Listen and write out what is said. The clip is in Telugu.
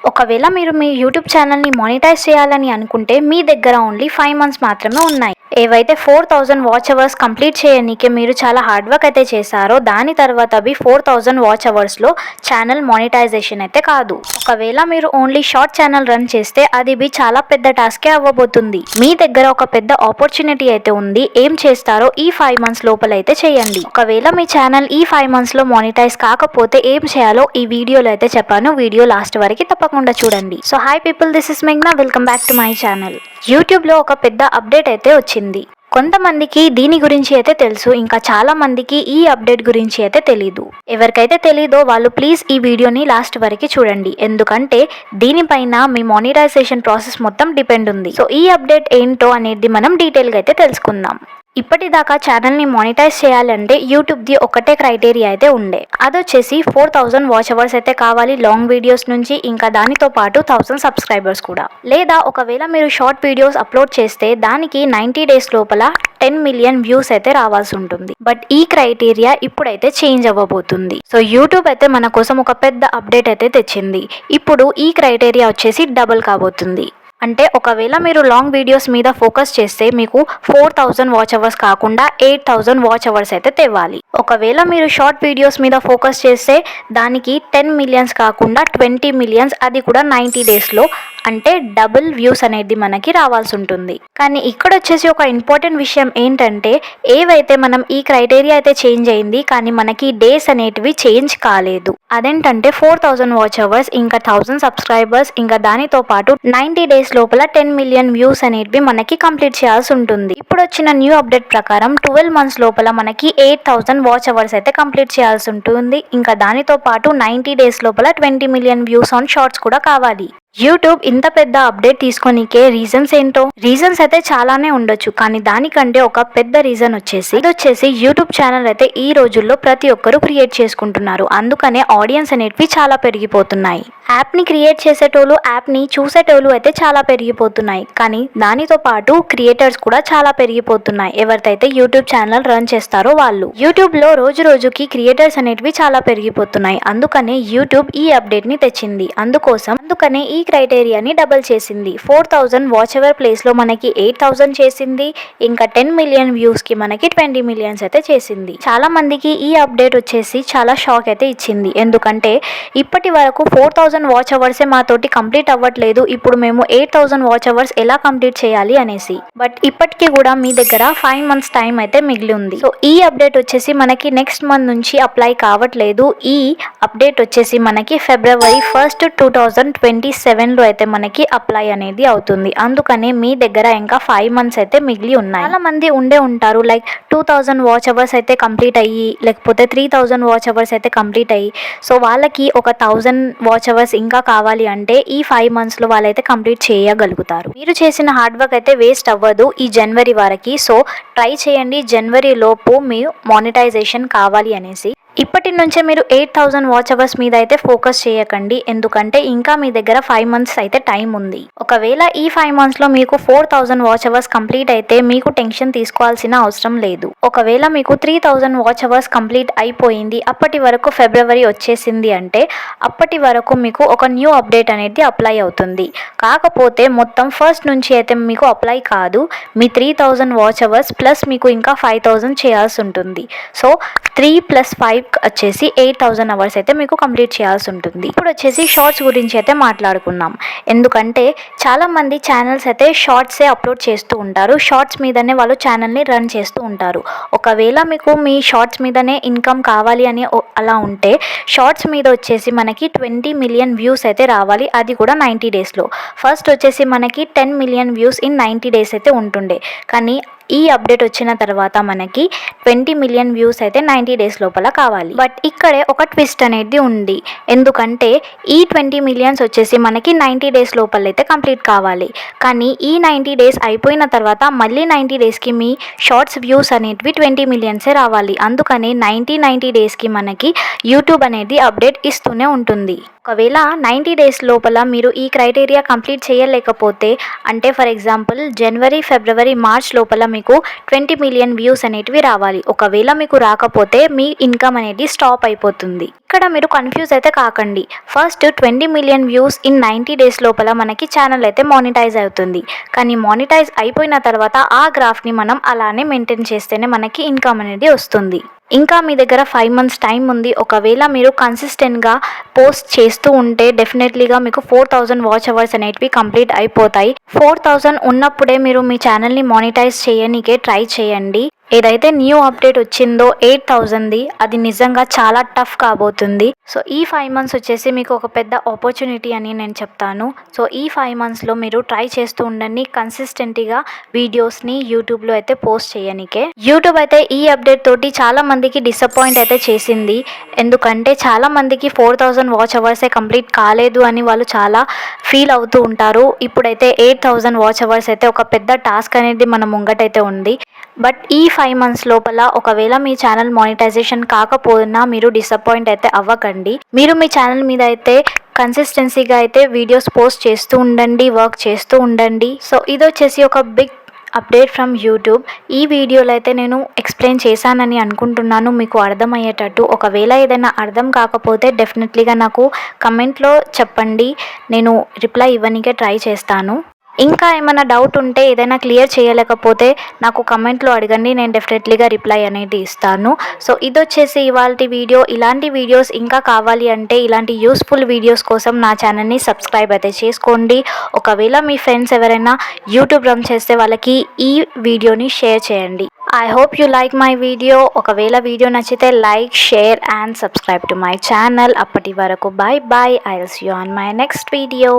ఒకవేళ మీరు మీ యూట్యూబ్ ఛానల్ని మానిటైజ్ చేయాలని అనుకుంటే మీ దగ్గర ఓన్లీ 5 మంత్స్ మాత్రమే ఉన్నాయి. ఏవైతే 4000 వాచ్ అవర్స్ కంప్లీట్ చేయనీకే మీరు చాలా హార్డ్ వర్క్ అయితే చేశారో దాని తర్వాత అవి 4000 వాచ్ అవర్స్లో ఛానల్ మానిటైజేషన్ అయితే కాదు. ఒకవేళ మీరు ఓన్లీ షార్ట్ ఛానల్ రన్ చేస్తే అది చాలా పెద్ద టాస్కే అవ్వబోతుంది. మీ దగ్గర ఒక పెద్ద ఆపర్చునిటీ అయితే ఉంది. ఏం చేస్తారో ఈ 5 మంత్స్ లోపల అయితే చేయండి. ఒకవేళ మీ ఛానల్ ఈ 5 మంత్స్లో మానిటైజ్ కాకపోతే ఏం చేయాలో ఈ వీడియోలో అయితే చెప్పాను. వీడియో లాస్ట్ వరకు తప్పకుండా చూడండి. So hi people, this is మేఘ్నా, welcome back to my channel. యూట్యూబ్లో ఒక పెద్ద అప్డేట్ అయితే వచ్చింది. కొంతమందికి దీని గురించి అయితే తెలుసు, ఇంకా చాలా మందికి ఈ అప్డేట్ గురించి అయితే తెలీదు. ఎవరికైతే తెలీదో వాళ్ళు ప్లీజ్ ఈ వీడియోని లాస్ట్ వరకు చూడండి, ఎందుకంటే దీనిపైన మీ మానిటైజేషన్ ప్రాసెస్ మొత్తం డిపెండ్ ఉంది. సో ఈ అప్డేట్ ఏంటో అనేది మనం డీటెయిల్గా అయితే తెలుసుకుందాం. ఇప్పటిదాకా ఛానల్ని మానిటైజ్ చేయాలంటే యూట్యూబ్ది ఒకటే క్రైటీరియా అయితే ఉండే, అదొచ్చేసి 4000 వాచ్ అవర్స్ అయితే కావాలి లాంగ్ వీడియోస్ నుంచి, ఇంకా దానితో పాటు 1000 సబ్స్క్రైబర్స్ కూడా. లేదా ఒకవేళ మీరు షార్ట్ వీడియోస్ అప్లోడ్ చేస్తే దానికి 90 డేస్ లోపల 10 మిలియన్ వ్యూస్ అయితే రావాల్సి ఉంటుంది. బట్ ఈ క్రైటీరియా ఇప్పుడైతే చేంజ్ అవ్వబోతుంది. సో యూట్యూబ్ అయితే మన కోసం ఒక పెద్ద అప్డేట్ అయితే తెచ్చింది. ఇప్పుడు ఈ క్రైటీరియా వచ్చేసి డబుల్ కాబోతుంది. అంటే ఒకవేళ మీరు లాంగ్ వీడియోస్ మీద ఫోకస్ చేస్తే మీకు 4000 వాచ్ అవర్స్ కాకుండా 8000 వాచ్ అవర్స్ అయితే తేవాలి. ఒకవేళ మీరు షార్ట్ వీడియోస్ మీద ఫోకస్ చేస్తే దానికి 10 మిలియన్స్ కాకుండా 20 మిలియన్స్, అది కూడా 90 డేస్లో, అంటే డబుల్ వ్యూస్ అనేది మనకి రావాల్సి ఉంటుంది. కానీ ఇక్కడ వచ్చేసి ఒక ఇంపార్టెంట్ విషయం ఏంటంటే, ఏవైతే మనం ఈ క్రైటీరియా అయితే చేంజ్ అయింది కానీ మనకి డేస్ అనేటివి చేంజ్ కాలేదు. అదేంటంటే 4000 వాచ్ అవర్స్, ఇంకా 1000 సబ్స్క్రైబర్స్, ఇంకా దానితో పాటు 90 డేస్ లోపల 10 మిలియన్ వ్యూస్ అనేటివి మనకి కంప్లీట్ చేయాల్సి ఉంటుంది. ఇప్పుడు వచ్చిన న్యూ అప్డేట్ ప్రకారం 12 మంత్స్ లోపల మనకి 8000 వాచ్ అవర్స్ అయితే కంప్లీట్ చేయాల్సి ఉంటుంది. ఇంకా దానితో పాటు 90 డేస్ లోపల 20 మిలియన్ వ్యూస్ ఆన్ షార్ట్స్ కూడా కావాలి. యూట్యూబ్ ఇంత పెద్ద అప్డేట్ తీసుకోనికే రీజన్స్ ఏంటో, రీజన్స్ అయితే చాలానే ఉండొచ్చు, కానీ దానికంటే ఒక పెద్ద రీజన్ వచ్చేసి యూట్యూబ్ ఛానల్ అయితే ఈ రోజుల్లో ప్రతి ఒక్కరు క్రియేట్ చేసుకుంటున్నారు. అందుకనే ఆడియన్స్ అనేటివి చాలా పెరిగిపోతున్నాయి. యాప్ని క్రియేట్ చేసేటోళ్ళు, యాప్ని చూసేటోళ్ళు అయితే చాలా పెరిగిపోతున్నాయి. కానీ దానితో పాటు క్రియేటర్స్ కూడా చాలా పెరిగిపోతున్నాయి. ఎవరికైతే యూట్యూబ్ ఛానల్ రన్ చేస్తారో వాళ్ళు. యూట్యూబ్లో రోజు రోజుకి క్రియేటర్స్ అనేటివి చాలా పెరిగిపోతున్నాయి. అందుకనే యూట్యూబ్ ఈ అప్డేట్ని తెచ్చింది. అందుకనే ఈ క్రైటీరియాని డబుల్ చేసింది. 4000 వాచ్ అవర్ ప్లేస్లో మనకి 8000 చేసింది. ఇంకా 10 మిలియన్ వ్యూస్కి మనకి 20 మిలియన్స్ అయితే చేసింది. చాలా మందికి ఈ అప్డేట్ వచ్చేసి చాలా షాక్ అయితే ఇచ్చింది. ఎందుకంటే ఇప్పటి వరకు 4000 వాచ్ అవర్సే మాతోటి కంప్లీట్ అవ్వట్లేదు, ఇప్పుడు మేము 8000 వాచ్ అవర్స్ ఎలా కంప్లీట్ చేయాలి అనేసి. బట్ ఇప్పటికీ కూడా మీ దగ్గర 5 మంత్స్ టైం అయితే మిగిలి ఉంది. సో ఈ అప్డేట్ వచ్చేసి మనకి నెక్స్ట్ మంత్ నుంచి అప్లై కావట్లేదు. ఈ అప్డేట్ వచ్చేసి మనకి February 1, 2027లో అయితే మనకి అప్లై అనేది అవుతుంది. అందుకనే మీ దగ్గర ఇంకా 5 మంత్స్ అయితే మిగిలి ఉన్నాయి. చాలా మంది ఉంటారు లైక్ 2000 వాచ్ అవర్స్ అయితే కంప్లీట్ అయ్యి, లేకపోతే 3000 వాచ్ అవర్స్ అయితే కంప్లీట్ అయ్యి, సో వాళ్ళకి ఒక 1000 వాచ్ అవర్స్ ఇంకా కావాలి అంటే ఈ 5 మంత్స్లో వాళ్ళైతే కంప్లీట్ చేయగలుగుతారు. మీరు చేసిన హార్డ్ వర్క్ అయితే వేస్ట్ అవ్వదు ఈ జనవరి వరకు. సో ట్రై చేయండి జనవరి లోపు మీ మానిటైజేషన్ కావాలి అనేసి. ఇప్పటి నుంచే మీరు 8000 వాచ్ అవర్స్ మీద అయితే ఫోకస్ చేయకండి, ఎందుకంటే ఇంకా మీ దగ్గర 5 మంత్స్ అయితే టైం ఉంది. ఒకవేళ ఈ 5 మంత్స్లో మీకు 4000 వాచ్ అవర్స్ కంప్లీట్ అయితే మీకు టెన్షన్ తీసుకోవాల్సిన అవసరం లేదు. ఒకవేళ మీకు 3000 వాచ్ అవర్స్ కంప్లీట్ అయిపోయింది, అప్పటి వరకు ఫిబ్రవరి వచ్చేసింది అంటే అప్పటి వరకు మీకు ఒక న్యూ అప్డేట్ అనేది అప్లై అవుతుంది. కాకపోతే మొత్తం ఫస్ట్ నుంచి అయితే మీకు అప్లై కాదు. మీ 3000 వాచ్ అవర్స్ ప్లస్ మీకు ఇంకా 5000 చేయాల్సి ఉంటుంది. సో 3 + 5 వచ్చేసి 8000 అవర్స్ అయితే మీకు కంప్లీట్ చేయాల్సి ఉంటుంది. ఇప్పుడు వచ్చేసి షార్ట్స్ గురించి అయితే మాట్లాడుకున్నాం. ఎందుకంటే చాలా మంది ఛానల్స్ అయితే షార్ట్సే అప్లోడ్ చేస్తూ ఉంటారు. షార్ట్స్ మీదనే వాళ్ళు ఛానల్ని రన్ చేస్తూ ఉంటారు. ఒకవేళ మీకు మీ షార్ట్స్ మీదనే ఇన్కమ్ కావాలి అని అలా ఉంటే షార్ట్స్ మీద వచ్చేసి మనకి 20 మిలియన్ వ్యూస్ అయితే రావాలి, అది కూడా 90 డేస్లో. ఫస్ట్ వచ్చేసి మనకి 10 మిలియన్ వ్యూస్ ఇన్ 90 డేస్ అయితే ఉంటుండే, కానీ ఈ అప్డేట్ వచ్చిన తర్వాత మనకి 20 మిలియన్ వ్యూస్ అయితే 90 డేస్ లోపల కావాలి. బట్ ఇక్కడే ఒక ట్విస్ట్ అనేది ఉంది. ఎందుకంటే ఈ 20 మిలియన్స్ వచ్చేసి మనకి 90 డేస్ లోపల అయితే కంప్లీట్ కావాలి. కానీ ఈ 90 డేస్ అయిపోయిన తర్వాత మళ్ళీ 90 డేస్కి మీ షార్ట్స్ వ్యూస్ అనేటివి 20 మిలియన్సే రావాలి. అందుకని 90 డేస్కి మనకి యూట్యూబ్ అనేది అప్డేట్ ఇస్తూనే ఉంటుంది. ఒకవేళ 90 డేస్ లోపల మీరు ఈ క్రైటీరియా కంప్లీట్ చేయలేకపోతే, అంటే for example January, February, March లోపల మీకు 20 మిలియన్ వ్యూస్ అనేటివి రావాలి. ఒకవేళ మీకు రాకపోతే మీ ఇన్కమ్ అనేది స్టాప్ అయిపోతుంది. ఇక్కడ మీరు కన్ఫ్యూజ్ అయితే కాకండి. First 20 million views in 90 days లోపల మనకి ఛానల్ అయితే మానిటైజ్ అవుతుంది. కానీ మానిటైజ్ అయిపోయిన తర్వాత ఆ గ్రాఫ్ని మనం అలానే మెయింటైన్ చేస్తేనే మనకి ఇన్కమ్ అనేది వస్తుంది. ఇంకా మీ దగ్గర 5 మంత్స్ టైం ఉంది. ఒకవేళ మీరు కన్సిస్టెంట్గా పోస్ట్ చేస్తూ ఉంటే డెఫినెట్లీగా మీకు 4000 వాచ్ అవర్స్ అనేటివి కంప్లీట్ అయిపోతాయి. 4000 ఉన్నప్పుడే మీరు మీ ఛానల్ని మానిటైజ్ చేయనీకే ట్రై చేయండి. ఏదైతే న్యూ అప్డేట్ వచ్చిందో 8000ది అది నిజంగా చాలా టఫ్ కాబోతుంది. సో ఈ 5 మంత్స్ వచ్చేసి మీకు ఒక పెద్ద ఆపర్చునిటీ అని నేను చెప్తాను. సో ఈ 5 మంత్స్లో మీరు ట్రై చేస్తూ ఉండండి కన్సిస్టెంట్గా వీడియోస్ని యూట్యూబ్లో అయితే పోస్ట్ చేయనికే. యూట్యూబ్ అయితే ఈ అప్డేట్ తోటి చాలా మందికి డిసప్పాయింట్ అయితే చేసింది. ఎందుకంటే చాలా మందికి 4000 వాచ్ అవర్సే కంప్లీట్ కాలేదు అని వాళ్ళు చాలా ఫీల్ అవుతూ ఉంటారు. ఇప్పుడైతే 8000 వాచ్ అవర్స్ అయితే ఒక పెద్ద టాస్క్ అనేది మన ముంగటైతే ఉంది. బట్ ఈ 5 మంత్స్ లోపల ఒకవేళ మీ ఛానల్ మానిటైజేషన్ కాకపోయినా మీరు డిసప్పాయింట్ అయితే అవ్వకండి. మీరు మీ ఛానల్ మీద అయితే కన్సిస్టెన్సీగా అయితే వీడియోస్ పోస్ట్ చేస్తూ ఉండండి, వర్క్ చేస్తూ ఉండండి. సో ఇది వచ్చేసి ఒక బిగ్ అప్డేట్ ఫ్రమ్ యూట్యూబ్. ఈ వీడియోలో అయితే నేను ఎక్స్ప్లెయిన్ చేశానని అనుకుంటున్నాను మీకు అర్థమయ్యేటట్టు. ఒకవేళ ఏదైనా అర్థం కాకపోతే డెఫినెట్లీగా నాకు కమెంట్లో చెప్పండి, నేను రిప్లై ఇవ్వనీకే ట్రై చేస్తాను. ఇంకా ఏమైనా డౌట్ ఉంటే ఏదైనా క్లియర్ చేయలేకపోతే నాకు కమెంట్లో అడగండి, నేను డెఫినెట్లీగా రిప్లై అనేది ఇస్తాను. సో ఇది వచ్చేసి ఇవాల్టి వీడియో. ఇలాంటి వీడియోస్ ఇంకా కావాలి అంటే ఇలాంటి యూస్ఫుల్ వీడియోస్ కోసం నా ఛానల్ని సబ్స్క్రైబ్ అయితే చేసుకోండి. ఒకవేళ మీ ఫ్రెండ్స్ ఎవరైనా యూట్యూబ్ రన్ చేస్తే వాళ్ళకి ఈ వీడియోని షేర్ చేయండి. I hope you like my video. ఒకవేళ వీడియో నచ్చితే like, share and subscribe to my channel. అప్పటి వరకు bye bye. I will see you on my next video.